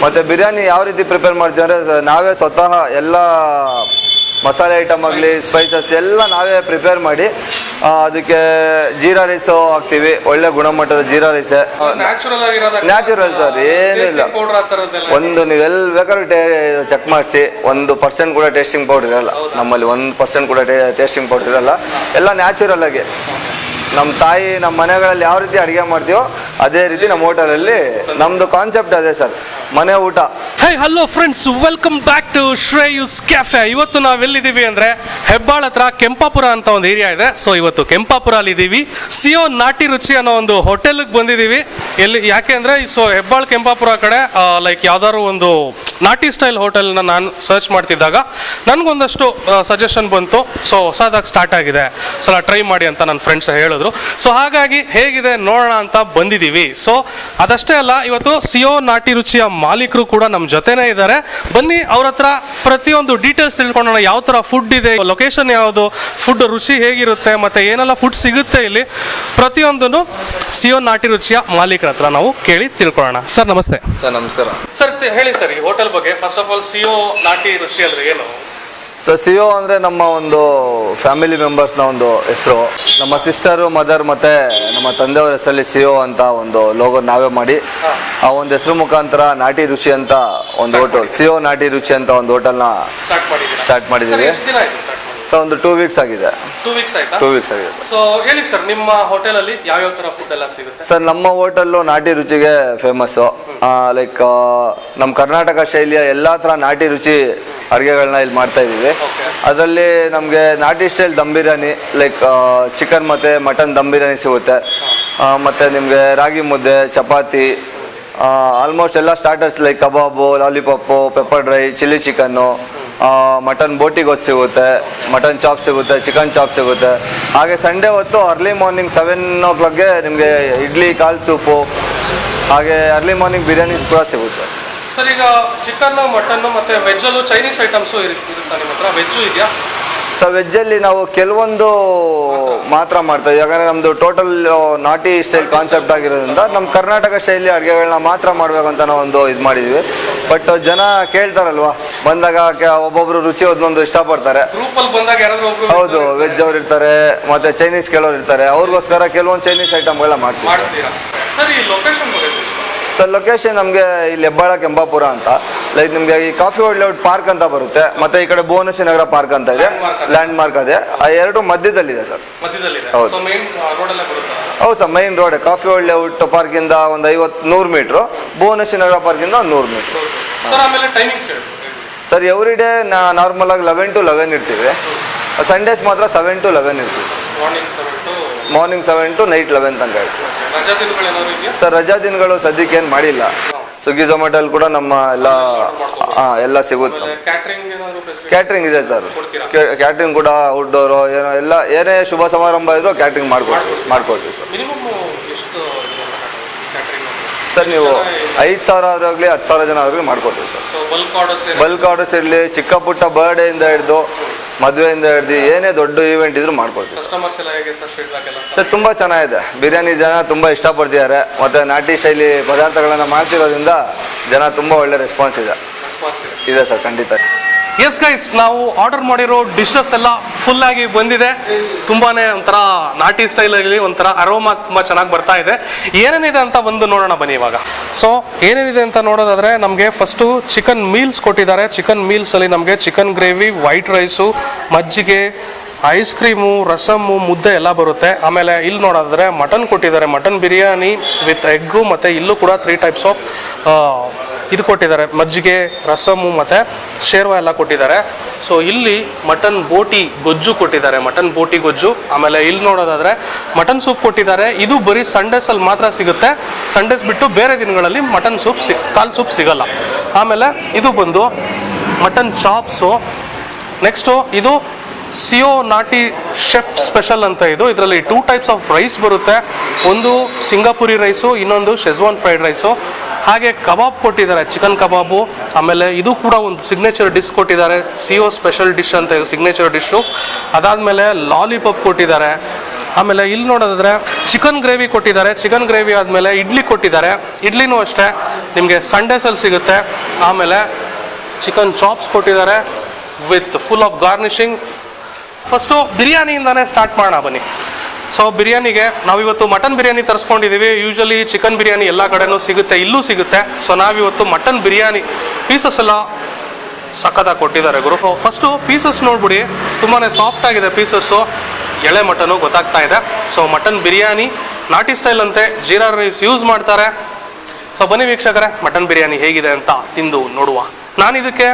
ಮತ್ತು ಬಿರಿಯಾನಿ ಯಾವ ರೀತಿ ಪ್ರಿಪೇರ್ ಮಾಡ್ತೀವಿ ಅಂದರೆ ನಾವೇ ಸ್ವತಃ ಎಲ್ಲ ಮಸಾಲೆ ಐಟಮ್ ಆಗಲಿ ಸ್ಪೈಸಸ್ ಎಲ್ಲ ನಾವೇ ಪ್ರಿಪೇರ್ ಮಾಡಿ ಅದಕ್ಕೆ ಜೀರಾ ರೈಸು ಹಾಕ್ತೀವಿ. ಒಳ್ಳೆ ಗುಣಮಟ್ಟದ ಜೀರಾ ರೈಸ್, ನ್ಯಾಚುರಲ್ ಸರ್, ಏನಿಲ್ಲ. ಒಂದು ನೀವೆಲ್ಲ ಬೇಕಾದ್ರೆ ಚೆಕ್ ಮಾಡಿಸಿ, 1% ಕೂಡ ಟೇಸ್ಟಿಂಗ್ ಪೌಡರ್ ಇರಲ್ಲ ನಮ್ಮಲ್ಲಿ, 1% ಕೂಡ ಟೇಸ್ಟಿಂಗ್ ಪೌಡರ್ ಇರಲ್ಲ. ಎಲ್ಲ ನ್ಯಾಚುರಲ್ ಆಗಿ ನಮ್ಮ ತಾಯಿ ನಮ್ಮ ಮನೆಗಳಲ್ಲಿ ಯಾವ ರೀತಿ ಅಡುಗೆ ಮಾಡ್ತೀವೋ ಅದೇ ರೀತಿ ನಮ್ಮ ಹೋಟೆಲಲ್ಲಿ ನಮ್ಮದು ಕಾನ್ಸೆಪ್ಟ್ ಅದೇ ಸರ್, ಮನೆ ಊಟ. Hi hello friends, welcome back to Shreyas cafe. ಇವತ್ತು ನಾವೆಲ್ಲಿದ್ದೀವಿ ಅಂದರೆ ಹೆಬ್ಬಾಳ ಹತ್ರ ಕೆಂಪಾಪುರ ಅಂತ ಒಂದು ಏರಿಯಾ ಇದೆ. ಸೊ ಇವತ್ತು ಕೆಂಪಾಪುರ ಅಲ್ಲಿ ಇದ್ದೀವಿ. ಸಿಯೋ ನಾಟಿ ರುಚಿ ಅನ್ನೋ ಒಂದು ಹೋಟೆಲ್ಗೆ ಬಂದಿದ್ದೀವಿ. ಎಲ್ಲಿ ಯಾಕೆ ಅಂದರೆ ಸೊ ಹೆಬ್ಬಾಳ ಕೆಂಪಾಪುರ ಕಡೆ ಲೈಕ್ ಯಾವ್ದಾದ್ರು ಒಂದು ನಾಟಿ ಸ್ಟೈಲ್ ಹೋಟೆಲ್ನ ನಾನು ಸರ್ಚ್ ಮಾಡ್ತಿದ್ದಾಗ ನನಗೊಂದಷ್ಟು ಸಜೆಷನ್ ಬಂತು. ಸೊ ಹೊಸದಾಗಿ ಸ್ಟಾರ್ಟ್ ಆಗಿದೆ, ಸಲ ಟ್ರೈ ಮಾಡಿ ಅಂತ ನನ್ನ ಫ್ರೆಂಡ್ಸ್ ಹೇಳಿದ್ರು. ಸೊ ಹಾಗಾಗಿ ಹೇಗಿದೆ ನೋಡೋಣ ಅಂತ ಬಂದಿದ್ದೀವಿ. ಸೊ ಅದಷ್ಟೇ ಅಲ್ಲ, ಇವತ್ತು ಸಿಯೋ ನಾಟಿ ರುಚಿಯ ಮಾಲೀಕರು ಕೂಡ ನಮ್ಮ ಜೊತೆನೇ ಇದ್ದಾರೆ. ಬನ್ನಿ ಅವ್ರ ಹತ್ರ ಪ್ರತಿಯೊಂದು ಡೀಟೇಲ್ಸ್ ತಿಳ್ಕೊಳ್ಳೋಣ. ಯಾವ ಥರ ಫುಡ್ ಇದೆ, ಲೊಕೇಶನ್ ಯಾವುದು, ಫುಡ್ ರುಚಿ ಹೇಗಿರುತ್ತೆ, ಮತ್ತೆ ಏನೆಲ್ಲ ಫುಡ್ ಸಿಗುತ್ತೆ ಇಲ್ಲಿ, ಪ್ರತಿಯೊಂದನ್ನು ಸಿಯೋ ನಾಟಿ ರುಚಿಯ ಮಾಲೀಕರ ಹತ್ರ ನಾವು ಕೇಳಿ ತಿಳ್ಕೊಳ್ಳೋಣ. ಸರ್ ನಮಸ್ತೆ. ಸರ್ ನಮಸ್ಕಾರ. ಸರ್ ಹೇಳಿ ಸರ್ ಈ ಹೋಟೆಲ್ ಬಗ್ಗೆ. ಫಸ್ಟ್ ಆಫ್ ಆಲ್ ಸಿಯೋ ನಾಟಿ ರುಚಿ ಅಂದ್ರೆ ಏನು? ಸರ್ ಸಿಯೋ ಅಂದರೆ ನಮ್ಮ ಒಂದು ಫ್ಯಾಮಿಲಿ ಮೆಂಬರ್ಸ್ನ ಒಂದು ಹೆಸರು. ನಮ್ಮ ಸಿಸ್ಟರು, ಮದರ್ ಮತ್ತು ನಮ್ಮ ತಂದೆಯವರ ಹೆಸರಲ್ಲಿ ಸಿಯೋ ಅಂತ ಒಂದು ಲೋಗೋ ನಾವೇ ಮಾಡಿ ಆ ಒಂದು ಹೆಸರು ಮುಖಾಂತರ ನಾಟಿ ರುಚಿ ಅಂತ ಒಂದು ಹೋಟೆಲ್, ಸಿಯೋ ನಾಟಿ ರುಚಿ ಅಂತ ಒಂದು ಹೋಟೆಲ್ನ ಸ್ಟಾರ್ಟ್ ಮಾಡಿದ್ದೀವಿ. ಸೊ ಒಂದು 2 ವೀಕ್ಸ್ ಆಗಿದೆ. 2 ವೀಕ್ಸ್ ಆಯ್ತಾ? 2 ವೀಕ್ಸ್ ಆಗಿದೆ ಸರ್. ಸೊ ಹೇಳಿ ಸರ್, ನಿಮ್ಮ ಹೋಟೆಲಲ್ಲಿ ಯಾವ್ಯಾವ ಥರ ಫುಡ್ ಎಲ್ಲ ಸಿಗುತ್ತೆ? ಸರ್ ನಮ್ಮ ಹೋಟೆಲ್ಲು ನಾಟಿ ರುಚಿಗೆ ಫೇಮಸ್ಸು. ಲೈಕ್ ನಮ್ಮ ಕರ್ನಾಟಕ ಶೈಲಿಯ ಎಲ್ಲ ಥರ ನಾಟಿ ರುಚಿ ಅಡುಗೆಗಳನ್ನ ಇಲ್ಲಿ ಮಾಡ್ತಾ ಇದ್ದೀವಿ. ಅದರಲ್ಲಿ ನಮಗೆ ನಾಟಿ style dum biryani, like chicken ಮತ್ತು ಮಟನ್ ದಮ್ ಬಿರಿಯಾನಿ ಸಿಗುತ್ತೆ. ಮತ್ತು ನಿಮಗೆ ರಾಗಿ ಮುದ್ದೆ, ಚಪಾತಿ, ಆಲ್ಮೋಸ್ಟ್ ಎಲ್ಲ starters like kebab, lollipop, pepper dry, chilli chicken, mutton boti ಗೊತ್ತು ಸಿಗುತ್ತೆ, ಮಟನ್ ಚಾಪ್ ಸಿಗುತ್ತೆ, ಚಿಕನ್ ಚಾಪ್ ಸಿಗುತ್ತೆ. ಹಾಗೆ ಸಂಡೇ ಹೊತ್ತು ಅರ್ಲಿ ಮಾರ್ನಿಂಗ್ 7 o'clockಗೆ ನಿಮಗೆ ಇಡ್ಲಿ, ಕಾಲ್ ಸೂಪು, ಹಾಗೆ ಅರ್ಲಿ ಮಾರ್ನಿಂಗ್ ಬಿರಿಯಾನೀಸ್ ಕೂಡ ಸಿಗುತ್ತೆ ಸರ್. ಸರ್ ಈಗ ಚಿಕನ್, ಮಟನ್ ಮತ್ತು ವೆಜ್ಜಲ್ಲೂ ಚೈನೀಸ್ ಐಟಮ್ಸು ಇರುತ್ತಾ ನಿಮ್ಮ ಹತ್ರ? ವೆಜ್ಜು ಇದೆಯಾ? ಸರ್ ವೆಜ್ಜಲ್ಲಿ ನಾವು ಕೆಲವೊಂದು ಮಾತ್ರ ಮಾಡ್ತಾ ಇದ್ದೀವಿ. ಯಾಕಂದರೆ ನಮ್ಮದು ಟೋಟಲ್ ನಾಟಿ ಸ್ಟೈಲ್ ಕಾನ್ಸೆಪ್ಟ್ ಆಗಿರೋದ್ರಿಂದ ನಮ್ಮ ಕರ್ನಾಟಕ ಶೈಲಿ ಅಡುಗೆಗಳನ್ನ ಮಾತ್ರ ಮಾಡಬೇಕಂತ ನಾವು ಒಂದು ಇದು ಮಾಡಿದ್ವಿ. ಬಟ್ ಜನ ಕೇಳ್ತಾರಲ್ವಾ, ಬಂದಾಗ ಒಬ್ಬೊಬ್ರು ರುಚಿ ಒಂದೊಂದು ಇಷ್ಟಪಡ್ತಾರೆ. ಹೌದು, ವೆಜ್ ಅವ್ರು ಇರ್ತಾರೆ, ಮತ್ತು ಚೈನೀಸ್ ಕೆಲವ್ರು ಇರ್ತಾರೆ. ಅವ್ರಿಗೋಸ್ಕರ ಕೆಲವೊಂದು ಚೈನೀಸ್ ಐಟಮ್ಗಳನ್ನ ಮಾಡ್ತೀವಿ. ಸರ್ ಲೊಕೇಶನ್ ನಮಗೆ ಇಲ್ಲಿ ಹೆಬ್ಬಾಳ ಕೆಂಪಾಪುರ ಅಂತ, ಲೈಕ್ ನಿಮಗೆ ಈ ಕಾಫಿ ವರ್ಡ್ ಲೇಔಟ್ ಪಾರ್ಕ್ ಅಂತ ಬರುತ್ತೆ, ಮತ್ತೆ ಈ ಕಡೆ ಭುವನೇಶ್ವರಿ ನಗರ ಪಾರ್ಕ್ ಅಂತ ಇದೆ, ಲ್ಯಾಂಡ್ ಮಾರ್ಕ್ ಅದೇ, ಆ ಎರಡು ಮಧ್ಯದಲ್ಲಿದೆ ಸರ್. ಹೌದು ಹೌದು sir, main road coffee board layout ಪಾರ್ಕಿಂದ ಒಂದು 50-100 ಮೀಟ್ರು, ಭುವನೇಶ್ವರಿ ನಗರ ಪಾರ್ಕಿಂದ 100 metre. Sir every day normal ಆಗಿ 11 to 11 ಇರ್ತೀವಿ. ಸಂಡೇಸ್ ಮಾತ್ರ 7 to 11 ಇರ್ತೀವಿ. ಮಾರ್ನಿಂಗ್ 7 to ನೈಟ್ 11 ತನಕ ಇರ್ತೀವಿ. ಸರ್ ರಜಾ ದಿನಗಳು ಸದ್ಯಕ್ಕೆ ಏನು ಮಾಡಿಲ್ಲ. ಸ್ವಿಗ್ಗಿ ಝೊಮ್ಯಾಟೋಲ್ಲಿ ಕೂಡ ನಮ್ಮ ಎಲ್ಲ ಸಿಗುತ್ತೆ. ಕ್ಯಾಟ್ರಿಂಗ್ ಇದೆ ಸರ್. ಕ್ಯಾಟ್ರಿಂಗ್ ಕೂಡ ಔಟ್ಡೋರು ಏನೋ ಎಲ್ಲ ಏನೇ ಶುಭ ಸಮಾರಂಭ ಇದ್ರೂ ಕ್ಯಾಟ್ರಿಂಗ್ ಮಾಡ್ಕೊಡ್ತೀವಿ ಸರ್. ಸರ್ ನೀವು 5,000 ಆದ್ರಾಗಲಿ 10,000 ಜನ ಆದ್ರೂ ಮಾಡ್ಕೊಡ್ತೀವಿ ಸರ್. ಬಲ್ಕ್ ಆರ್ಡರ್ಸ್ ಇರಲಿ, ಚಿಕ್ಕ ಪುಟ್ಟ ಬರ್ಡೇಯಿಂದ ಹಿಡಿದು ಮದುವೆಯಿಂದ ಹಿಡಿದು ಏನೇ ದೊಡ್ಡ ಈವೆಂಟ್ ಇದ್ರೂ ಮಾಡ್ಕೊಡ್ತೀವಿ ಸರ್. ತುಂಬ ಚೆನ್ನಾಗಿದೆ ಬಿರಿಯಾನಿ, ಜನ ತುಂಬ ಇಷ್ಟಪಡ್ತಿದ್ದಾರೆ. ಮತ್ತು ನಾಟಿ ಶೈಲಿ ಪದಾರ್ಥಗಳನ್ನು ಮಾಡ್ತಿರೋದ್ರಿಂದ ಜನ ತುಂಬ ಒಳ್ಳೆ ರೆಸ್ಪಾನ್ಸ್ ಇದೆ ಸರ್, ಖಂಡಿತ. ಎಸ್ ಗೈಸ್, ನಾವು ಆರ್ಡರ್ ಮಾಡಿರೋ ಡಿಶಸ್ ಎಲ್ಲ ಫುಲ್ ಆಗಿ ಬಂದಿದೆ. ತುಂಬಾನೇ ಒಂಥರ ನಾಟಿ ಸ್ಟೈಲಲ್ಲಿ ಒಂಥರ ಅರೋಮಾ ತುಂಬ ಚೆನ್ನಾಗಿ ಬರ್ತಾ ಇದೆ. ಏನೇನಿದೆ ಅಂತ ಬಂದು ನೋಡೋಣ ಬನ್ನಿ ಇವಾಗ. ಸೊ ಏನೇನಿದೆ ಅಂತ ನೋಡೋದಾದ್ರೆ ನಮಗೆ ಫಸ್ಟು ಚಿಕನ್ ಮೀಲ್ಸ್ ಕೊಟ್ಟಿದ್ದಾರೆ. ಚಿಕನ್ ಮೀಲ್ಸಲ್ಲಿ ನಮಗೆ ಚಿಕನ್ ಗ್ರೇವಿ, ವೈಟ್ ರೈಸು, ಮಜ್ಜಿಗೆ, ಐಸ್ ಕ್ರೀಮು, ರಸಮ್ಮು, ಮುದ್ದೆ ಎಲ್ಲ ಬರುತ್ತೆ. ಆಮೇಲೆ ಇಲ್ಲಿ ನೋಡೋದಾದ್ರೆ ಮಟನ್ ಕೊಟ್ಟಿದ್ದಾರೆ, ಮಟನ್ ಬಿರಿಯಾನಿ ವಿತ್ ಎಗ್ಗು, ಮತ್ತು ಇಲ್ಲೂ ಕೂಡ 3 types ಆಫ್ ಇದು ಕೊಟ್ಟಿದ್ದಾರೆ, ಮಜ್ಜಿಗೆ, ರಸಮ್ಮು ಮತ್ತು ಶೇರ್ವಾ ಎಲ್ಲ ಕೊಟ್ಟಿದ್ದಾರೆ. ಸೊ ಇಲ್ಲಿ ಮಟನ್ ಬೋಟಿ ಗೊಜ್ಜು ಕೊಟ್ಟಿದ್ದಾರೆ, ಮಟನ್ ಬೋಟಿ ಗೊಜ್ಜು. ಆಮೇಲೆ ಇಲ್ಲಿ ನೋಡೋದಾದರೆ ಮಟನ್ ಸೂಪ್ ಕೊಟ್ಟಿದ್ದಾರೆ. ಇದು ಬರೀ ಸಂಡೇಸಲ್ಲಿ ಮಾತ್ರ ಸಿಗುತ್ತೆ. ಸಂಡೇಸ್ ಬಿಟ್ಟು ಬೇರೆ ದಿನಗಳಲ್ಲಿ ಮಟನ್ ಸೂಪ್ ಕಾಲ್ ಸೂಪ್ ಸಿಗಲ್ಲ. ಆಮೇಲೆ ಇದು ಬಂದು ಮಟನ್ ಚಾಪ್ಸು. ನೆಕ್ಸ್ಟು ಇದು ಸಿಯೋ ನಾಟಿ ಶೆಫ್ ಸ್ಪೆಷಲ್ ಅಂತ ಇದು. ಇದರಲ್ಲಿ 2 types ಆಫ್ ರೈಸ್ ಬರುತ್ತೆ. ಒಂದು ಸಿಂಗಾಪುರಿ ರೈಸು, ಇನ್ನೊಂದು ಶೆಜ್ವಾನ್ ಫ್ರೈಡ್ ರೈಸು. ಹಾಗೆ ಕಬಾಬ್ ಕೊಟ್ಟಿದ್ದಾರೆ, ಚಿಕನ್ ಕಬಾಬು. ಆಮೇಲೆ ಇದು ಕೂಡ ಒಂದು ಸಿಗ್ನೇಚರ್ ಡಿಶ್ ಕೊಟ್ಟಿದ್ದಾರೆ, ಸಿಯೋ ಸ್ಪೆಷಲ್ ಡಿಶ್ ಅಂತ ಇದು ಸಿಗ್ನೇಚರ್ ಡಿಶ್ಶು. ಅದಾದಮೇಲೆ ಲಾಲಿಪಾಪ್ ಕೊಟ್ಟಿದ್ದಾರೆ. ಆಮೇಲೆ ಇಲ್ಲಿ ನೋಡೋದಾದ್ರೆ ಚಿಕನ್ ಗ್ರೇವಿ ಕೊಟ್ಟಿದ್ದಾರೆ. ಚಿಕನ್ ಗ್ರೇವಿ ಆದಮೇಲೆ ಇಡ್ಲಿ ಕೊಟ್ಟಿದ್ದಾರೆ. ಇಡ್ಲಿನೂ ಅಷ್ಟೇ ನಿಮಗೆ ಸಂಡೇಸಲ್ಲಿ ಸಿಗುತ್ತೆ. ಆಮೇಲೆ ಚಿಕನ್ ಚಾಪ್ಸ್ ಕೊಟ್ಟಿದ್ದಾರೆ with full of garnishing. First ಬಿರಿಯಾನಿಯಿಂದಾನೇ ಸ್ಟಾರ್ಟ್ ಮಾಡೋಣ ಬನ್ನಿ. ಸೊ ಬಿರಿಯಾನಿಗೆ ನಾವಿವತ್ತು ಮಟನ್ ಬಿರಿಯಾನಿ ತರಿಸ್ಕೊಂಡಿದ್ದೀವಿ. ಯೂಶಲಿ ಚಿಕನ್ ಬಿರಿಯಾನಿ ಎಲ್ಲ ಕಡೆನೂ ಸಿಗುತ್ತೆ, ಇಲ್ಲೂ ಸಿಗುತ್ತೆ. ಸೊ ನಾವಿವತ್ತು ಮಟನ್ ಬಿರಿಯಾನಿ ಪೀಸಸ್ ಎಲ್ಲ ಸಖತ್ತಾಗಿ ಕೊಟ್ಟಿದ್ದಾರೆ ಗುರು. ಫಸ್ಟು ಪೀಸಸ್ ನೋಡ್ಬಿಡಿ, ತುಂಬಾ ಸಾಫ್ಟ್ ಆಗಿದೆ ಪೀಸಸ್ಸು. ಎಳೆ ಮಟನು ಗೊತ್ತಾಗ್ತಾ ಇದೆ. ಸೊ ಮಟನ್ ಬಿರಿಯಾನಿ ನಾಟಿ ಸ್ಟೈಲ್ ಅಂತೆ, ಜೀರಾ ರೈಸ್ ಯೂಸ್ ಮಾಡ್ತಾರೆ. ಸೊ ಬನ್ನಿ ವೀಕ್ಷಕರೇ, ಮಟನ್ ಬಿರಿಯಾನಿ ಹೇಗಿದೆ ಅಂತ ತಿಂದು ನೋಡುವ. ನಾನು ಇದಕ್ಕೆ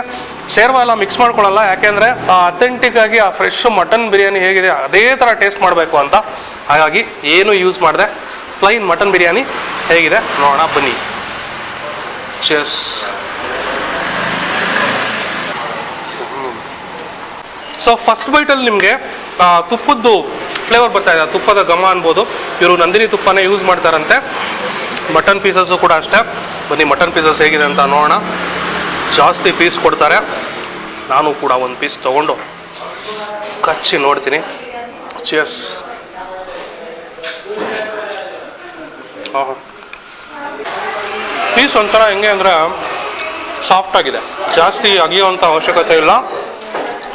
ಶೇರ್ವಾ ಎಲ್ಲ ಮಿಕ್ಸ್ ಮಾಡ್ಕೊಳ್ಳಲ್ಲ, ಯಾಕೆಂದರೆ ಅಥೆಂಟಿಕ್ ಆಗಿ ಆ ಫ್ರೆಶ್ ಮಟನ್ ಬಿರಿಯಾನಿ ಹೇಗಿದೆ ಅದೇ ಥರ ಟೇಸ್ಟ್ ಮಾಡಬೇಕು ಅಂತ. ಹಾಗಾಗಿ ಏನು ಯೂಸ್ ಮಾಡಿದೆ, ಪ್ಲೈನ್ ಮಟನ್ ಬಿರಿಯಾನಿ ಹೇಗಿದೆ ನೋಡೋಣ ಬನ್ನಿ. ಚೆಸ್. ಸೊ ಫಸ್ಟ್ ಬೈಟಲ್ಲಿ ನಿಮಗೆ ತುಪ್ಪದ್ದು ಫ್ಲೇವರ್ ಬರ್ತಾ ಇದೆ, ತುಪ್ಪದ ಘಮ ಅನ್ಬೋದು. ಇವರು ನಂದಿನಿ ತುಪ್ಪನೇ ಯೂಸ್ ಮಾಡ್ತಾರಂತೆ. ಮಟನ್ ಪೀಸಸ್ಸು ಕೂಡ ಅಷ್ಟೇ. ಬನ್ನಿ ಮಟನ್ ಪೀಸಸ್ ಹೇಗಿದೆ ಅಂತ ನೋಡೋಣ. ಜಾಸ್ತಿ ಪೀಸ್ ಕೊಡ್ತಾರೆ. ನಾನು ಕೂಡ ಒಂದು ಪೀಸ್ ತೊಗೊಂಡು ಕಚ್ಚಿ ನೋಡ್ತೀನಿ. ಚೆಸ್. ಪೀಸ್ ಒಂಥರ ಹೆಂಗೆ ಅಂದರೆ ಸಾಫ್ಟ್ ಆಗಿದೆ, ಜಾಸ್ತಿ ಅಗಿಯುವಂಥ ಅವಶ್ಯಕತೆ ಇಲ್ಲ.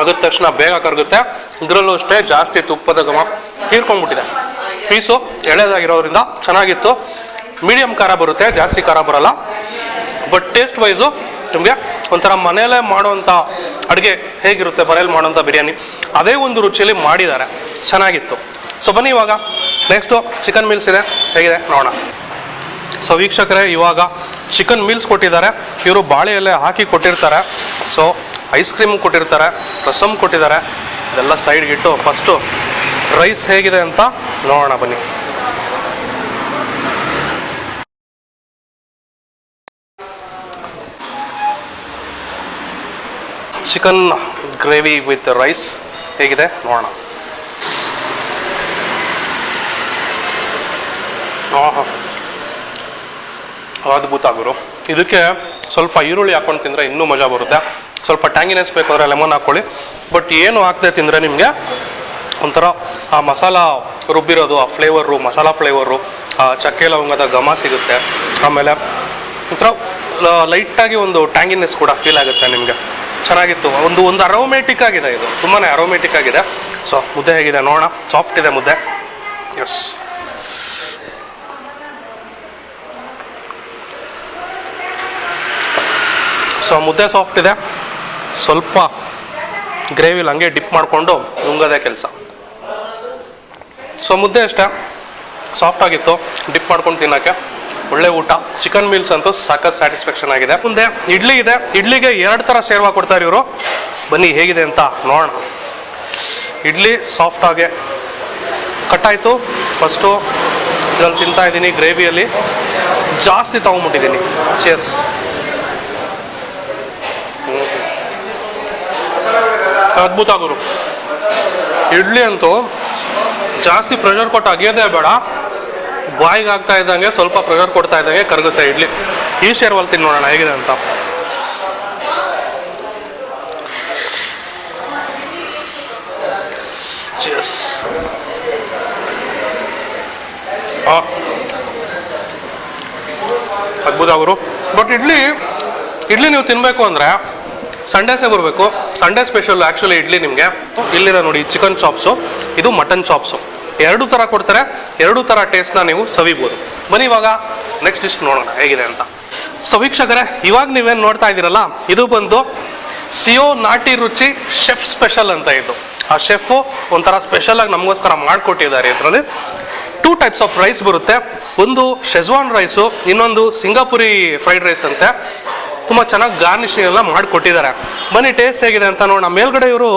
ಆಗಿದ ತಕ್ಷಣ ಬೇಗ ಕರಗುತ್ತೆ. ಇದರಲ್ಲೂ ಅಷ್ಟೇ ಜಾಸ್ತಿ ತುಪ್ಪದ ಘಮ ಹೀರ್ಕೊಂಡ್ಬಿಟ್ಟಿದೆ. ಪೀಸು ಎಳೆದಾಗಿರೋದ್ರಿಂದ ಚೆನ್ನಾಗಿತ್ತು. ಮೀಡಿಯಮ್ ಖಾರ ಬರುತ್ತೆ, ಜಾಸ್ತಿ ಖಾರ ಬರಲ್ಲ. ಬಟ್ ಟೇಸ್ಟ್ ವೈಸು ನಿಮಗೆ ಒಂಥರ ಮನೆಯಲ್ಲೇ ಮಾಡೋವಂಥ ಅಡುಗೆ ಹೇಗಿರುತ್ತೆ, ಮನೇಲಿ ಮಾಡೋವಂಥ ಬಿರಿಯಾನಿ ಅದೇ ಒಂದು ರುಚಿಯಲ್ಲಿ ಮಾಡಿದ್ದಾರೆ, ಚೆನ್ನಾಗಿತ್ತು. ಸೊ ಬನ್ನಿ ಇವಾಗ ನೆಕ್ಸ್ಟು ಚಿಕನ್ ಮೀಲ್ಸ್ ಇದೆ, ಹೇಗಿದೆ ನೋಡೋಣ. ಸೊ ವೀಕ್ಷಕರೇ, ಇವಾಗ ಚಿಕನ್ ಮೀಲ್ಸ್ ಕೊಟ್ಟಿದ್ದಾರೆ. ಇವರು ಬಾಳೆ ಎಲೆ ಹಾಕಿ ಕೊಟ್ಟಿರ್ತಾರೆ. ಸೊ ಐಸ್ ಕ್ರೀಮ್ ಕೊಟ್ಟಿರ್ತಾರೆ, ರಸಮ್ ಕೊಟ್ಟಿದ್ದಾರೆ. ಇದೆಲ್ಲ ಸೈಡ್ಗಿಟ್ಟು ಫಸ್ಟು ರೈಸ್ ಹೇಗಿದೆ ಅಂತ ನೋಡೋಣ ಬನ್ನಿ. ಚಿಕನ್ ಗ್ರೇವಿ ವಿತ್ ರೈಸ್ ಹೇಗಿದೆ ನೋಡೋಣ. ಅದ್ಭುತ ಗುರು. ಇದಕ್ಕೆ ಸ್ವಲ್ಪ ಈರುಳ್ಳಿ ಹಾಕೊಂಡು ತಿಂದರೆ ಇನ್ನೂ ಮಜಾ ಬರುತ್ತೆ. ಸ್ವಲ್ಪ ಟ್ಯಾಂಗಿನೆಸ್ ಬೇಕಾದ್ರೆ ಲೆಮನ್ ಹಾಕ್ಕೊಳ್ಳಿ. ಬಟ್ ಏನು ಹಾಕದೆ ತಿಂದರೆ ನಿಮಗೆ ಒಂಥರ ಆ ಮಸಾಲ ರುಬ್ಬಿರೋದು, ಆ ಫ್ಲೇವರು, ಮಸಾಲ ಫ್ಲೇವರು, ಆ ಚಕ್ಕೆ ಲವಂಗದ ಘಮ ಸಿಗುತ್ತೆ. ಆಮೇಲೆ ಒಂಥರ ಲೈಟಾಗಿ ಒಂದು ಟ್ಯಾಂಗಿನೆಸ್ ಕೂಡ ಫೀಲ್ ಆಗುತ್ತೆ ನಿಮಗೆ. ಚೆನ್ನಾಗಿತ್ತು. ಒಂದು ಅರೋಮೆಟಿಕ್ ಆಗಿದೆ, ಇದು ತುಂಬಾ ಅರೋಮೆಟಿಕ್ ಆಗಿದೆ. ಸೊ ಮುದ್ದೆ ಹೇಗಿದೆ ನೋಡೋಣ. ಸಾಫ್ಟ್ ಇದೆ ಮುದ್ದೆ. ಎಸ್. ಸೊ ಮುದ್ದೆ ಸಾಫ್ಟ್ ಇದೆ. ಸ್ವಲ್ಪ ಗ್ರೇವಿಲಿ ಹಂಗೆ ಡಿಪ್ ಮಾಡಿಕೊಂಡು ನುಂಗೋದೇ ಕೆಲಸ. ಸೊ ಮುದ್ದೆ ಅಷ್ಟೇ ಸಾಫ್ಟ್ ಆಗಿತ್ತು, ಡಿಪ್ ಮಾಡ್ಕೊಂಡು ತಿನ್ನೋಕ್ಕೆ ಒಳ್ಳೆ ಊಟ. ಚಿಕನ್ ಮೀಲ್ಸ್ ಅಂತೂ ಸಖತ್ ಸ್ಯಾಟಿಸ್ಫ್ಯಾಕ್ಷನ್ ಆಗಿದೆ. ಮುಂದೆ ಇಡ್ಲಿ ಇದೆ. ಇಡ್ಲಿಗೆ 2 ಥರ ಶೇರ್ವಾ ಕೊಡ್ತಾರೆ ಇವರು. ಬನ್ನಿ ಹೇಗಿದೆ ಅಂತ ನೋಡೋಣ. ಇಡ್ಲಿ ಸಾಫ್ಟಾಗೆ ಕಟ್ಟಾಯಿತು. ಫಸ್ಟು ಇದ್ರಲ್ಲಿ ತಿಂತಾ ಇದ್ದೀನಿ, ಗ್ರೇವಿಯಲ್ಲಿ ಜಾಸ್ತಿ ತೊಗೊಂಬಿಟ್ಟಿದ್ದೀನಿ. ಚೆಸ್. ಅದ್ಭುತ ಗುರು. ಇಡ್ಲಿ ಅಂತೂ ಜಾಸ್ತಿ ಪ್ರೆಷರ್ ಕೊಟ್ಟು ಅಗಿಯೋದೇ ಬೇಡ, ಬಾಯಿಗೆ ಆಗ್ತಾ ಇದ್ದಂಗೆ ಸ್ವಲ್ಪ ಪ್ರೆಷರ್ ಕೊಡ್ತಾ ಇದ್ದಂಗೆ ಕರಗುತ್ತೆ ಇಡ್ಲಿ. ಈ ಶೇರ್ವಲ್ ತಿನ್ನು ನೋಡೋಣ ಹೇಗಿದೆ ಅಂತ. ಚೆಸ್. ಅದ್ಭುತ ಗುರು. ಬಟ್ ಇಡ್ಲಿ ನೀವು ತಿನ್ನಬೇಕು ಅಂದರೆ ಸಂಡೇಸೇ ಬರಬೇಕು. ಸಂಡೇ ಸ್ಪೆಷಲ್ ಆ್ಯಕ್ಚುಲಿ ಇಡ್ಲಿ ನಿಮಗೆ. ಇಲ್ಲಿದೆ ನೋಡಿ ಚಿಕನ್ ಚಾಪ್ಸು, ಇದು ಮಟನ್ ಚಾಪ್ಸು. 2 ಥರ ಕೊಡ್ತಾರೆ. 2 ಥರ ಟೇಸ್ಟ್ನ ನೀವು ಸವಿಬೋದು. ಬನ್ನಿ ಇವಾಗ ನೆಕ್ಸ್ಟ್ ಡಿಶ್ ನೋಡೋಣ ಹೇಗಿದೆ ಅಂತ. ಸೊ ವೀಕ್ಷಕರೇ, ಇವಾಗ ನೀವೇನು ನೋಡ್ತಾ ಇದ್ದೀರಲ್ಲ, ಇದು ಬಂದು ಸಿಯೋ ನಾಟಿ ರುಚಿ ಶೆಫ್ ಸ್ಪೆಷಲ್ ಅಂತ. ಇದು ಆ ಶೆಫು ಒಂಥರ ಸ್ಪೆಷಲಾಗಿ ನಮಗೋಸ್ಕರ ಮಾಡಿಕೊಟ್ಟಿದ್ದಾರೆ. ಇದರಲ್ಲಿ 2 ಟೈಪ್ಸ್ ಆಫ್ ರೈಸ್ ಬರುತ್ತೆ. ಒಂದು ಶೆಜ್ವಾನ್ ರೈಸು, ಇನ್ನೊಂದು ಸಿಂಗಾಪುರಿ ಫ್ರೈಡ್ ರೈಸ್ ಅಂತೆ. ತುಂಬ ಚೆನ್ನಾಗಿ ಗಾರ್ನಿಶಿಂಗ್ ಎಲ್ಲ ಮಾಡಿಕೊಟ್ಟಿದ್ದಾರೆ. ಬನ್ನಿ ಟೇಸ್ಟ್ ಹೇಗಿದೆ ಅಂತ ನೋಡೋಣ. ಮೇಲ್ಗಡೆ ಇವರು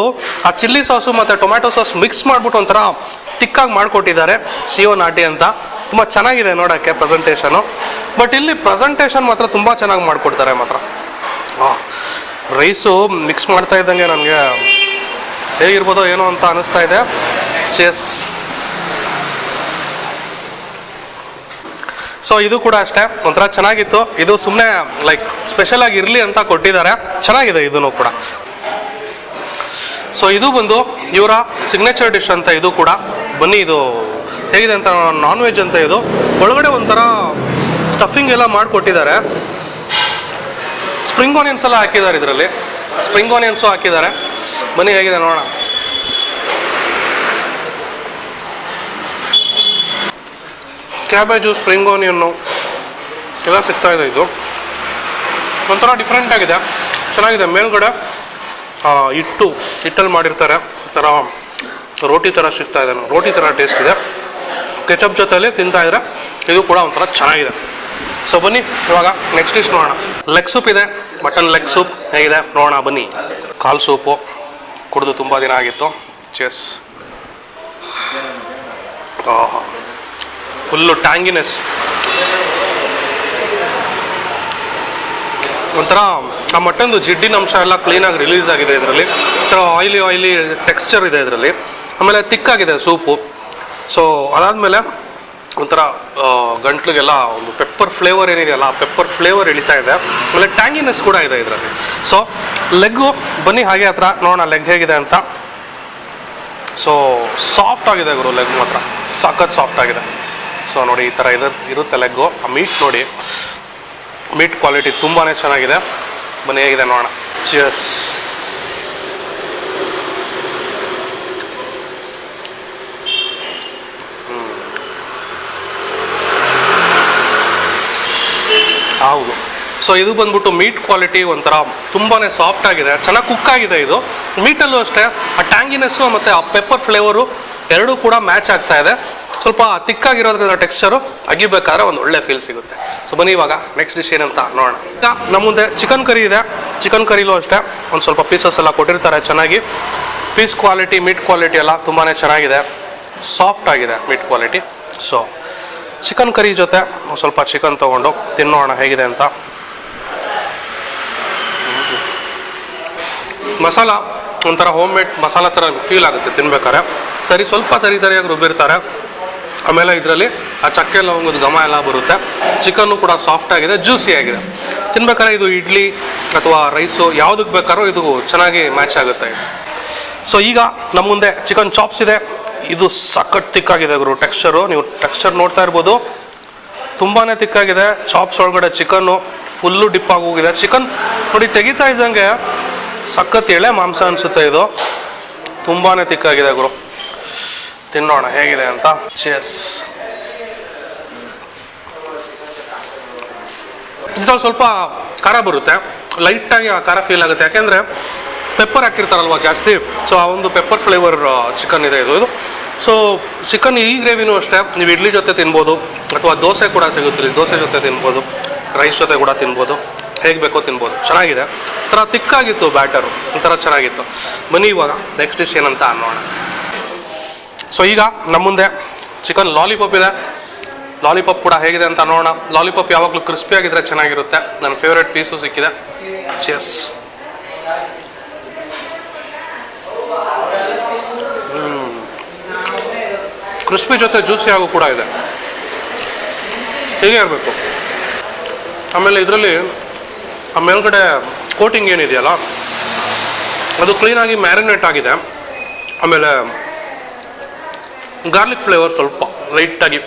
ಆ ಚಿಲ್ಲಿ ಸಾಸು ಮತ್ತು ಟೊಮ್ಯಾಟೊ ಸಾಸ್ ಮಿಕ್ಸ್ ಮಾಡಿಬಿಟ್ಟು ಒಂಥರ ತಿಕ್ಕಾಗಿ ಮಾಡಿಕೊಟ್ಟಿದ್ದಾರೆ, ಸಿಯೋ ನಾಟಿ ಅಂತ. ತುಂಬ ಚೆನ್ನಾಗಿದೆ ನೋಡೋಕ್ಕೆ ಪ್ರೆಸೆಂಟೇಷನು. ಬಟ್ ಇಲ್ಲಿ ಪ್ರೆಸೆಂಟೇಷನ್ ಮಾತ್ರ ತುಂಬ ಚೆನ್ನಾಗಿ ಮಾಡಿಕೊಡ್ತಾರೆ ಮಾತ್ರ. ರೈಸು ಮಿಕ್ಸ್ ಮಾಡ್ತಾ ಇದ್ದಂಗೆ ನನಗೆ ಹೇಗಿರ್ಬೋದೋ ಏನೋ ಅಂತ ಅನ್ನಿಸ್ತಾ ಇದೆ. ಚೆಸ್. ಸೊ ಇದು ಕೂಡ ಅಷ್ಟೇ ಒಂಥರ ಚೆನ್ನಾಗಿತ್ತು. ಇದು ಸುಮ್ಮನೆ ಲೈಕ್ ಸ್ಪೆಷಲ್ ಆಗಿ ಇರಲಿ ಅಂತ ಕೊಟ್ಟಿದ್ದಾರೆ. ಚೆನ್ನಾಗಿದೆ ಇದೂ ಕೂಡ. ಸೊ ಇದು ಬಂದು ಇವರ ಸಿಗ್ನೇಚರ್ ಡಿಶ್ ಅಂತ ಇದು ಕೂಡ. ಬನ್ನಿ ಇದು ಹೇಗಿದೆ ಅಂತ. ನಾನ್ ವೆಜ್ ಅಂತ ಇದು. ಒಳಗಡೆ ಒಂಥರ ಸ್ಟಫಿಂಗ್ ಎಲ್ಲ ಮಾಡಿಕೊಟ್ಟಿದ್ದಾರೆ. ಸ್ಪ್ರಿಂಗ್ ಆನಿಯನ್ಸ್ ಎಲ್ಲ ಹಾಕಿದ್ದಾರೆ ಇದರಲ್ಲಿ. ಸ್ಪ್ರಿಂಗ್ ಆನಿಯನ್ಸು ಹಾಕಿದ್ದಾರೆ. ಬನ್ನಿ ಹೇಗಿದೆ ನೋಡೋಣ. ಕ್ಯಾಬೇಜು, ಸ್ಪ್ರಿಂಗ್ ಆನಿಯನ್ನು ಎಲ್ಲ ಸಿಗ್ತಾ ಇದೆ. ಇದು ಒಂಥರ ಡಿಫ್ರೆಂಟ್ ಆಗಿದೆ, ಚೆನ್ನಾಗಿದೆ. ಮೇಲ್ಗಡೆ ಹಿಟ್ಟಲ್ಲಿ ಮಾಡಿರ್ತಾರೆ, ಥರ ರೋಟಿ ಥರ ಸಿಗ್ತಾ ಇದೆ. ರೋಟಿ ಥರ ಟೇಸ್ಟ್ ಇದೆ. ಕೆಚಪ್ ಜೊತೆಲಿ ತಿಂತಾ ಇದ್ರೆ ಇದು ಕೂಡ ಒಂಥರ ಚೆನ್ನಾಗಿದೆ. ಸೊ ಬನ್ನಿ ಇವಾಗ ನೆಕ್ಸ್ಟ್ ಡಿಶ್ ನೋಡೋಣ. ಲೆಗ್ ಸೂಪ್ ಇದೆ, ಮಟನ್ ಲೆಗ್ ಸೂಪ್ ಹೇಗಿದೆ ನೋಡೋಣ ಬನ್ನಿ. ಕಾಲು ಸೂಪು ಕುಡಿದು ತುಂಬ ದಿನ ಆಗಿತ್ತು. ಚೆಸ್ ಫುಲ್ಲು ಟ್ಯಾಂಗಿನೆಸ್, ಒಂಥರ ಆ ಮಟನ್ದು ಜಿಡ್ಡಿನ ಅಂಶ ಎಲ್ಲ ಕ್ಲೀನಾಗಿ ರಿಲೀಸ್ ಆಗಿದೆ ಇದರಲ್ಲಿ. ಒಂಥರ ಆಯಿಲಿ ಟೆಕ್ಸ್ಚರ್ ಇದೆ ಇದರಲ್ಲಿ. ಆಮೇಲೆ ತಿಕ್ಕಾಗಿದೆ ಸೂಪು. ಸೊ ಅದಾದಮೇಲೆ ಒಂಥರ ಗಂಟ್ಲಿಗೆಲ್ಲ ಒಂದು ಪೆಪ್ಪರ್ ಫ್ಲೇವರ್ ಏನಿದೆಯಲ್ಲ, ಆ ಪೆಪ್ಪರ್ ಫ್ಲೇವರ್ ಇಳಿತಾ ಇದೆ. ಆಮೇಲೆ ಟ್ಯಾಂಗಿನೆಸ್ ಕೂಡ ಇದೆ ಇದರಲ್ಲಿ. ಸೊ ಲೆಗ್ಗು ಬನ್ನಿ ಹಾಗೆ ಹತ್ರ ನೋಡೋಣ ಲೆಗ್ ಹೇಗಿದೆ ಅಂತ. ಸೊ ಸಾಫ್ಟ್ ಆಗಿದೆ ಗುರು, ಲೆಗ್ ಮಾತ್ರ ಸಖತ್ ಸಾಫ್ಟ್ ಆಗಿದೆ. ಸೊ ನೋಡಿ ಈ ಥರ ಇರುತ್ತೆ ಲೆಗ್ಗು. ಆ ಮೀಟ್ ನೋಡಿ, ಮೀಟ್ ಕ್ವಾಲಿಟಿ ತುಂಬಾ ಚೆನ್ನಾಗಿದೆ. ಬನ್ನಿ ಹೇಗಿದೆ ನೋಡೋಣ. ಚಿಯರ್ಸ್. ಹೌದು. ಸೊ ಇದು ಬಂದ್ಬಿಟ್ಟು ಮೀಟ್ ಕ್ವಾಲಿಟಿ ಒಂಥರ ತುಂಬಾ ಸಾಫ್ಟ್ ಆಗಿದೆ, ಚೆನ್ನಾಗಿ ಕುಕ್ ಆಗಿದೆ ಇದು. ಮೀಟಲ್ಲೂ ಅಷ್ಟೇ ಆ ಟ್ಯಾಂಗಿನೆಸ್ಸು ಮತ್ತು ಆ ಪೆಪ್ಪರ್ ಫ್ಲೇವರು ಎರಡೂ ಕೂಡ ಮ್ಯಾಚ್ ಆಗ್ತಾ ಇದೆ. ಸ್ವಲ್ಪ ತಿಕ್ಕಾಗಿರೋದ್ರಿಂದ ಟೆಕ್ಸ್ಚರು ಅಗಿಬೇಕಾದ್ರೆ ಒಂದು ಒಳ್ಳೆ ಫೀಲ್ ಸಿಗುತ್ತೆ. ಸೊ ಬನ್ನಿ ಇವಾಗ ನೆಕ್ಸ್ಟ್ ಡಿಶ್ ಏನಂತ ನೋಡೋಣ. ಈಗ ನಮ್ಮ ಮುಂದೆ ಚಿಕನ್ ಕರಿ ಇದೆ. ಚಿಕನ್ ಕರಿಲೂ ಅಷ್ಟೇ ಒಂದು ಸ್ವಲ್ಪ ಪೀಸಸ್ ಎಲ್ಲ ಕೊಟ್ಟಿರ್ತಾರೆ ಚೆನ್ನಾಗಿ. ಪೀಸ್ ಕ್ವಾಲಿಟಿ, ಮೀಟ್ ಕ್ವಾಲಿಟಿ ಎಲ್ಲ ತುಂಬಾ ಚೆನ್ನಾಗಿದೆ, ಸಾಫ್ಟ್ ಆಗಿದೆ meet quality. So chicken curry ಜೊತೆ ಒಂದು ಸ್ವಲ್ಪ ಚಿಕನ್ ತೊಗೊಂಡು ತಿನ್ನೋಣ ಹೇಗಿದೆ ಅಂತ. ಮಸಾಲ ಒಂಥರ ಹೋಮ್ ಮೇಡ್ ಮಸಾಲ ಥರ ಫೀಲ್ ಆಗುತ್ತೆ ತಿನ್ಬೇಕಾದ್ರೆ. ಸ್ವಲ್ಪ ತರಿಯಾಗಿ ರುಬ್ಬಿರ್ತಾರೆ. ಆಮೇಲೆ ಇದರಲ್ಲಿ ಆ ಚಕ್ಕೆ ಲವಂಗದ ಘಮ ಎಲ್ಲ ಬರುತ್ತೆ. ಚಿಕನ್ನು ಕೂಡ ಸಾಫ್ಟ್ ಆಗಿದೆ, ಜ್ಯೂಸಿ ಆಗಿದೆ. ತಿನ್ಬೇಕಾದ್ರೆ ಇದು ಇಡ್ಲಿ ಅಥವಾ ರೈಸು ಯಾವುದಕ್ಕೆ ಬೇಕಾದ್ರೂ ಇದು ಚೆನ್ನಾಗಿ ಮ್ಯಾಚ್ ಆಗುತ್ತೆ. ಸೊ ಈಗ ನಮ್ಮ ಮುಂದೆ ಚಿಕನ್ ಚಾಪ್ಸ್ ಇದೆ. ಇದು ಸಖತ್ ತಿಕ್ಕಾಗಿದೆ ಗುರು ಟೆಕ್ಸ್ಚರು. ನೀವು ಟೆಕ್ಸ್ಚರ್ ನೋಡ್ತಾ ಇರ್ಬೋದು, ತುಂಬಾ ತಿಕ್ಕಾಗಿದೆ. ಚಾಪ್ಸ್ ಒಳಗಡೆ ಚಿಕನ್ನು ಫುಲ್ಲು ಡಿಪ್ ಆಗಿ ಹೋಗಿದೆ. ಚಿಕನ್ ನೋಡಿ ತೆಗಿತಾ ಇದ್ದಂಗೆ ಸಖತ್ ಎಳೆ ಮಾಂಸ ಅನಿಸುತ್ತೆ. ಇದು ತುಂಬಾ ತಿಕ್ಕಾಗಿದೆ ಗುರು. ತಿನ್ನೋಣ ಹೇಗಿದೆ ಅಂತ. ಚೆಸ್. ಇದ್ರಲ್ಲಿ ಸ್ವಲ್ಪ ಖಾರ ಬರುತ್ತೆ, ಲೈಟಾಗಿ ಆ ಖಾರ ಫೀಲ್ ಆಗುತ್ತೆ. ಯಾಕೆಂದರೆ ಪೆಪ್ಪರ್ ಹಾಕಿರ್ತಾರಲ್ವ ಜಾಸ್ತಿ. ಸೊ ಆ ಒಂದು ಪೆಪ್ಪರ್ ಫ್ಲೇವರ್ ಚಿಕನ್ ಇದೆ ಇದು. ಸೊ ಚಿಕನ್ ಈ ಗ್ರೇವಿನೂ ಅಷ್ಟೇ ನೀವು ಇಡ್ಲಿ ಜೊತೆ ತಿನ್ಬೋದು, ಅಥವಾ ದೋಸೆ ಕೂಡ ಸಿಗುತ್ತೆ, ದೋಸೆ ಜೊತೆ ತಿನ್ಬೋದು, ರೈಸ್ ಜೊತೆ ಕೂಡ ತಿನ್ಬೋದು, ಹೇಗೆ ಬೇಕೋ ತಿನ್ಬೋದು. ಚೆನ್ನಾಗಿದೆ, ಒಂಥರ ತಿಕ್ಕಾಗಿತ್ತು ಬ್ಯಾಟರು, ಒಂಥರ ಚೆನ್ನಾಗಿತ್ತು. ಬನ್ನಿ ಇವಾಗ ನೆಕ್ಸ್ಟ್ ಡಿಶ್ ಏನಂತ ನೋಡೋಣ. ಸೊ ಈಗ ನಮ್ಮ ಮುಂದೆ ಚಿಕನ್ ಲಾಲಿಪಾಪ್ ಇದೆ. ಲಾಲಿಪಾಪ್ ಕೂಡ ಹೇಗಿದೆ ಅಂತ ನೋಡೋಣ. ಲಾಲಿಪಾಪ್ ಯಾವಾಗಲೂ ಕ್ರಿಸ್ಪಿ ಆಗಿದ್ರೆ ಚೆನ್ನಾಗಿರುತ್ತೆ. ನನ್ನ ಫೇವ್ರೆಟ್ ಪೀಸು ಸಿಕ್ಕಿದೆ. ಚೆಸ್. ಕ್ರಿಸ್ಪಿ ಜೊತೆ ಜ್ಯೂಸಿ ಆಗು ಕೂಡ ಇದೆ, ಹೀಗೆ ಇರಬೇಕು. ಆಮೇಲೆ ಇದರಲ್ಲಿ ಆ ಮೇಲ್ಗಡೆ ಕೋಟಿಂಗ್ ಏನಿದೆಯಲ್ಲ ಅದು ಕ್ಲೀನಾಗಿ ಮ್ಯಾರಿನೇಟ್ ಆಗಿದೆ. ಆಮೇಲೆ ಗಾರ್ಲಿಕ್ ಫ್ಲೇವರ್ ಸ್ವಲ್ಪ ಲೈಟಾಗಿ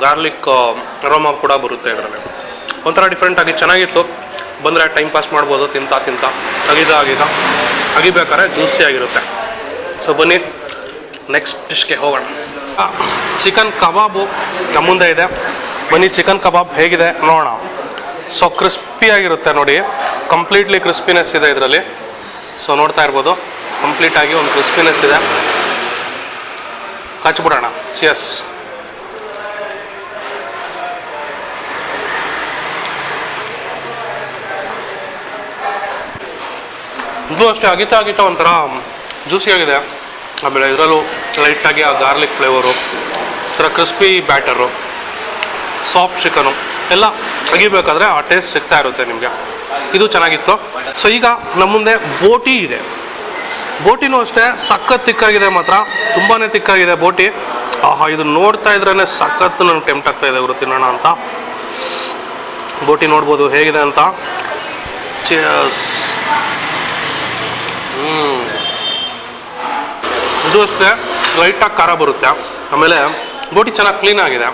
ಗಾರ್ಲಿಕ್ ಅರೋಮಾ ಕೂಡ ಬರುತ್ತೆ ಇದರಲ್ಲಿ. ಒಂಥರ ಡಿಫ್ರೆಂಟಾಗಿ ಚೆನ್ನಾಗಿತ್ತು. ಬಂದರೆ ಟೈಮ್ ಪಾಸ್ ಮಾಡ್ಬೋದು ತಿಂತಾ ಅಗಿಬೇಕಾದ್ರೆ ಜ್ಯೂಸಿ ಆಗಿರುತ್ತೆ. ಸೊ ಬನ್ನಿ ನೆಕ್ಸ್ಟ್ ಡಿಶ್ಗೆ ಹೋಗೋಣ. ಚಿಕನ್ ಕಬಾಬು ನಮ್ಮ ಮುಂದೆ ಇದೆ. ಬನ್ನಿ ಚಿಕನ್ ಕಬಾಬ್ ಹೇಗಿದೆ ನೋಡೋಣ. ಸೊ ಕ್ರಿಸ್ಪಿಯಾಗಿರುತ್ತೆ ನೋಡಿ, ಕಂಪ್ಲೀಟ್ಲಿ ಕ್ರಿಸ್ಪಿನೆಸ್ ಇದೆ ಇದರಲ್ಲಿ. ಸೊ ನೋಡ್ತಾ ಇರ್ಬೋದು, ಕಂಪ್ಲೀಟಾಗಿ ಒಂದು ಕ್ರಿಸ್ಪಿನೆಸ್ ಇದೆ. ಕಚ್ಬಿಡೋಣ. ಚಿಯರ್ಸ್. ಇದು ಅಷ್ಟೇ ಅಗಿತಾ ಒಂಥರ ಜ್ಯೂಸಿಯಾಗಿದೆ. ಆಮೇಲೆ ಇದರಲ್ಲೂ ಲೈಟಾಗಿ ಆ ಗಾರ್ಲಿಕ್ ಫ್ಲೇವರು, ಒಂಥರ ಕ್ರಿಸ್ಪಿ ಬ್ಯಾಟರು, ಸಾಫ್ಟ್ ಚಿಕನು ಎಲ್ಲ ಅಗಿಬೇಕಾದ್ರೆ ಆ ಟೇಸ್ಟ್ ಸಿಗ್ತಾ ಇರುತ್ತೆ ನಿಮಗೆ. ಇದು ಚೆನ್ನಾಗಿತ್ತು. ಸೊ ಈಗ ನಮ್ಮ ಮುಂದೆ ಬೋಟಿ ಇದೆ. ಬೋಟಿನೂ ಅಷ್ಟೇ ಸಖತ್ ತಿಕ್ಕಾಗಿದೆ, ಮಾತ್ರ ತುಂಬಾ ತಿಕ್ಕಾಗಿದೆ ಬೋಟಿ. ಇದು ನೋಡ್ತಾ ಇದ್ರೇ ಸಖತ್ತು ನನಗೆ ಟೆಂಪ್ಟ್ ಆಗ್ತಾ ಇದೆ ಇವರು ತಿನ್ನೋಣ ಅಂತ. ಬೋಟಿ ನೋಡ್ಬೋದು ಹೇಗಿದೆ ಅಂತ. ಚಿಯರ್ಸ್. ಇದು ಅಷ್ಟೇ ಲೈಟಾಗಿ ಖಾರ ಬರುತ್ತೆ. ಆಮೇಲೆ ಬೋಟಿ ಚೆನ್ನಾಗಿ ಕ್ಲೀನ್ ಆಗಿದೆ,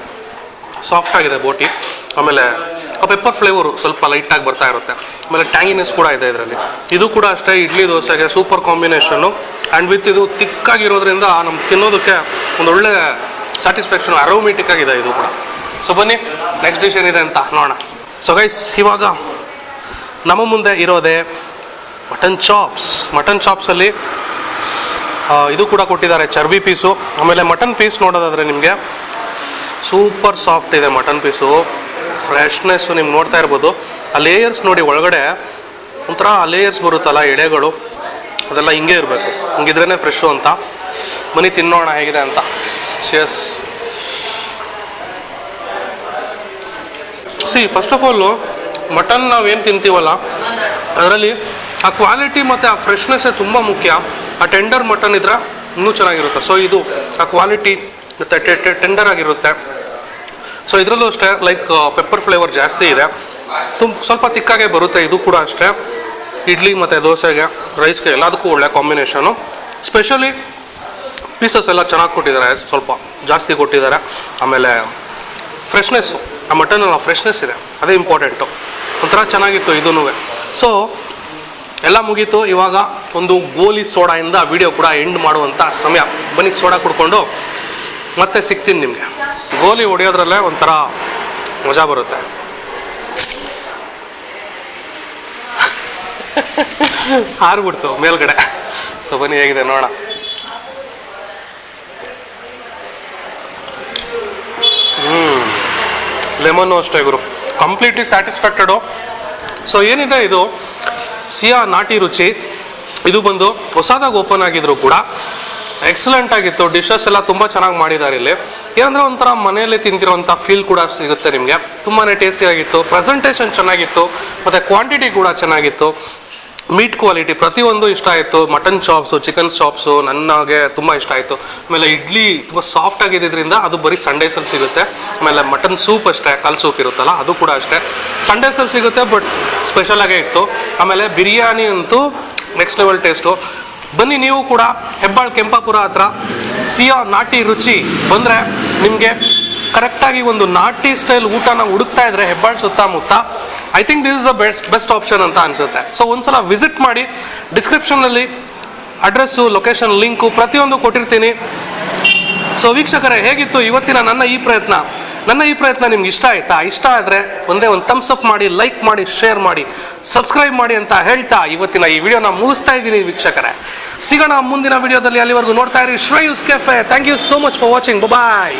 ಸಾಫ್ಟ್ ಆಗಿದೆ ಬೋಟಿ. ಆಮೇಲೆ ಪೆಪ್ಪರ್ ಫ್ಲೇವರು ಸ್ವಲ್ಪ ಲೈಟಾಗಿ ಬರ್ತಾ ಇರುತ್ತೆ. ಆಮೇಲೆ ಟ್ಯಾಂಗಿನೆಸ್ ಕೂಡ ಇದೆ ಇದರಲ್ಲಿ. ಇದು ಕೂಡ ಅಷ್ಟೇ ಇಡ್ಲಿ ದೋಸೆಗೆ ಸೂಪರ್ ಕಾಂಬಿನೇಷನ್ನು. ಆ್ಯಂಡ್ ವಿತ್ ಇದು ತಿಕ್ಕಾಗಿರೋದ್ರಿಂದ ನಮ್ಗೆ ತಿನ್ನೋದಕ್ಕೆ ಒಂದು ಒಳ್ಳೆ ಸ್ಯಾಟಿಸ್ಫ್ಯಾಕ್ಷನ್, ಅರೋಮೆಟಿಕ್ ಆಗಿದೆ ಇದು ಕೂಡ. ಸೊ ಬನ್ನಿ ನೆಕ್ಸ್ಟ್ ಡಿಶ್ ಏನಿದೆ ಅಂತ ನೋಡೋಣ. ಸೊ ಗೈಸ್, ಇವಾಗ ನಮ್ಮ ಮುಂದೆ ಇರೋದೇ ಮಟನ್ ಚಾಪ್ಸ್. ಮಟನ್ ಚಾಪ್ಸಲ್ಲಿ ಇದು ಕೂಡ ಕೊಟ್ಟಿದ್ದಾರೆ, ಚರ್ಬಿ ಪೀಸು. ಆಮೇಲೆ ಮಟನ್ ಪೀಸ್ ನೋಡೋದಾದರೆ ನಿಮಗೆ ಸೂಪರ್ ಸಾಫ್ಟ್ ಇದೆ ಮಟನ್ ಪೀಸು. ಫ್ರೆಶ್ನೆಸ್ಸು ನಿಮ್ಗೆ ನೋಡ್ತಾ ಇರ್ಬೋದು. ಆ ಲೇಯರ್ಸ್ ನೋಡಿ, ಒಳಗಡೆ ಒಂಥರ ಲೇಯರ್ಸ್ ಬರುತ್ತಲ್ಲ ಎಡೆಗಳು, ಅದೆಲ್ಲ ಹಿಂಗೆ ಇರಬೇಕು, ಹಿಂಗಿದ್ರೇ ಫ್ರೆಶ್ಶು ಅಂತ. ಬನ್ನಿ ತಿನ್ನೋಣ ಹೇಗಿದೆ ಅಂತ. ಚಿಯರ್ಸ್. ಫಸ್ಟ್ ಆಫ್ ಆಲು ಮಟನ್ ನಾವೇನು ತಿಂತೀವಲ್ಲ ಅದರಲ್ಲಿ ಆ ಕ್ವಾಲಿಟಿ ಮತ್ತು ಆ ಫ್ರೆಶ್ನೆಸ್ಸೇ ತುಂಬ ಮುಖ್ಯ. ಆ ಟೆಂಡರ್ ಮಟನ್ ಇದ್ರೆ ಇನ್ನೂ ಚೆನ್ನಾಗಿರುತ್ತೆ. ಸೊ ಇದು ಆ ಕ್ವಾಲಿಟಿ ಮತ್ತು ಟೆಂಡರ್ ಆಗಿರುತ್ತೆ. ಸೊ ಇದರಲ್ಲೂ ಅಷ್ಟೇ ಲೈಕ್ ಪೆಪ್ಪರ್ ಫ್ಲೇವರ್ ಜಾಸ್ತಿ ಇದೆ, ಸ್ವಲ್ಪ ತಿಕ್ಕಾಗೆ ಬರುತ್ತೆ. ಇದು ಕೂಡ ಅಷ್ಟೇ ಇಡ್ಲಿ ಮತ್ತು ದೋಸೆಗೆ, ರೈಸ್ಗೆ ಎಲ್ಲದಕ್ಕೂ ಒಳ್ಳೆ ಕಾಂಬಿನೇಷನು. ಸ್ಪೆಷಲಿ ಪೀಸಸ್ ಎಲ್ಲ ಚೆನ್ನಾಗಿ ಕೊಟ್ಟಿದ್ದಾರೆ, ಸ್ವಲ್ಪ ಜಾಸ್ತಿ ಕೊಟ್ಟಿದ್ದಾರೆ. ಆಮೇಲೆ ಫ್ರೆಶ್ನೆಸ್ಸು, ಆ ಮಟನಲ್ಲಿ ಫ್ರೆಶ್ನೆಸ್ ಇದೆ, ಅದೇ ಇಂಪಾರ್ಟೆಂಟು. ಒಂಥರ ಚೆನ್ನಾಗಿತ್ತು ಇದೂ. ಸೊ ಎಲ್ಲ ಮುಗೀತು. ಇವಾಗ ಒಂದು ಗೋಲಿ ಸೋಡಾಯಿಂದ ವಿಡಿಯೋ ಕೂಡ ಎಂಡ್ ಮಾಡುವಂಥ ಸಮಯ. ಬನ್ನಿ ಸೋಡಾ ಕುಡ್ಕೊಂಡು ಮತ್ತೆ ಸಿಗ್ತೀನಿ ನಿಮಗೆ. ಗೋಲಿ ಹೊಡೆಯೋದ್ರಲ್ಲೇ ಒಂಥರ ಮಜಾ ಬರುತ್ತೆ. ಹಾರ್ಬಿಡ್ತು ಮೇಲ್ಗಡೆ. ಸೊ ಬನ್ನಿ ಹೇಗಿದೆ ನೋಡೋಣ. ಲೆಮನ್ನು ಅಷ್ಟೇ ಗುರು, ಕಂಪ್ಲೀಟ್ಲಿ ಸ್ಯಾಟಿಸ್ಫ್ಯಾಕ್ಟೆಡು. ಸೊ ಏನಿದೆ ಇದು ಸಿಯಾ ನಾಟಿ ರುಚಿ. ಇದು ಬಂದು ಹೊಸದಾಗಿ ಓಪನ್ ಆಗಿದ್ರು ಕೂಡ ಎಕ್ಸಲೆಂಟ್ ಆಗಿತ್ತು. ಡಿಶಸ್ ಎಲ್ಲ ತುಂಬ ಚೆನ್ನಾಗಿ ಮಾಡಿದ್ದಾರೆ ಇಲ್ಲಿ. ಏನಂದರೆ ಒಂಥರ ಮನೆಯಲ್ಲೇ ತಿಂತಿರೋಂಥ ಫೀಲ್ ಕೂಡ ಸಿಗುತ್ತೆ ನಿಮಗೆ. ತುಂಬಾ ಟೇಸ್ಟಿಯಾಗಿತ್ತು, ಪ್ರೆಸೆಂಟೇಷನ್ ಚೆನ್ನಾಗಿತ್ತು, ಮತ್ತು ಕ್ವಾಂಟಿಟಿ ಕೂಡ ಚೆನ್ನಾಗಿತ್ತು. ಮೀಟ್ ಕ್ವಾಲಿಟಿ ಪ್ರತಿಯೊಂದು ಇಷ್ಟ ಆಯಿತು. ಮಟನ್ ಚಾಪ್ಸು, ಚಿಕನ್ ಚಾಪ್ಸು ನನಗೆ ತುಂಬ ಇಷ್ಟ ಆಯಿತು. ಆಮೇಲೆ ಇಡ್ಲಿ ತುಂಬ ಸಾಫ್ಟ್ ಆಗಿದ್ದರಿಂದ ಅದು ಬರೀ ಸಂಡೇಸಲ್ಲಿ ಸಿಗುತ್ತೆ. ಆಮೇಲೆ ಮಟನ್ ಸೂಪ್ ಅಷ್ಟೇ, ಕಲ್ ಸೂಪ್ ಇರುತ್ತಲ್ಲ ಅದು ಕೂಡ ಅಷ್ಟೇ ಸಂಡೇಸಲ್ಲಿ ಸಿಗುತ್ತೆ, ಬಟ್ ಸ್ಪೆಷಲಾಗೇ ಇತ್ತು. ಆಮೇಲೆ ಬಿರಿಯಾನಿ ಅಂತೂ ನೆಕ್ಸ್ಟ್ ಲೆವೆಲ್ ಟೇಸ್ಟು. ಬನ್ನಿ ನೀವು ಕೂಡ ಹೆಬ್ಬಾಳ್ ಕೆಂಪಾಪುರ ಹತ್ರ ಸಿಯಾ ನಾಟಿ ರುಚಿ ಬಂದರೆ ನಿಮಗೆ ಕರೆಕ್ಟಾಗಿ ಒಂದು ನಾಟಿ ಸ್ಟೈಲ್ ಊಟನ ಹುಡುಕ್ತಾ ಇದ್ರೆ ಹೆಬ್ಬಾಳ್ ಸುತ್ತಮುತ್ತ I think this is the best option ಅಂತ ಅನಿಸುತ್ತೆ. ಸೊ ಒಂದ್ಸಲ ವಿಸಿಟ್ ಮಾಡಿ. ಡಿಸ್ಕ್ರಿಪ್ಷನ್ನಲ್ಲಿ ಅಡ್ರೆಸ್ಸು, ಲೊಕೇಶನ್, ಲಿಂಕು ಪ್ರತಿಯೊಂದು ಕೊಟ್ಟಿರ್ತೀನಿ. ಸೊ ವೀಕ್ಷಕರೇ, ಹೇಗಿತ್ತು ಇವತ್ತಿನ ನನ್ನ ಈ ಪ್ರಯತ್ನ ನಿಮ್ಗೆ ಇಷ್ಟ ಆಯ್ತಾ? ಇಷ್ಟ ಆದರೆ ಒಂದೇ ಒಂದು ಥಮ್ಸ್ ಅಪ್ ಮಾಡಿ, ಲೈಕ್ ಮಾಡಿ, ಶೇರ್ ಮಾಡಿ, ಸಬ್ಸ್ಕ್ರೈಬ್ ಮಾಡಿ ಅಂತ ಹೇಳ್ತಾ ಇವತ್ತಿನ ಈ ವಿಡಿಯೋನ ಮುಗಿಸ್ತಾ ಇದ್ದೀನಿ ವೀಕ್ಷಕರೇ. ಸಿಗೋಣ ಮುಂದಿನ ವಿಡಿಯೋದಲ್ಲಿ. ಅಲ್ಲಿವರೆಗೂ ನೋಡ್ತಾ ಇರಿ Shreyas cafe. Thank you so much for watching. Bye.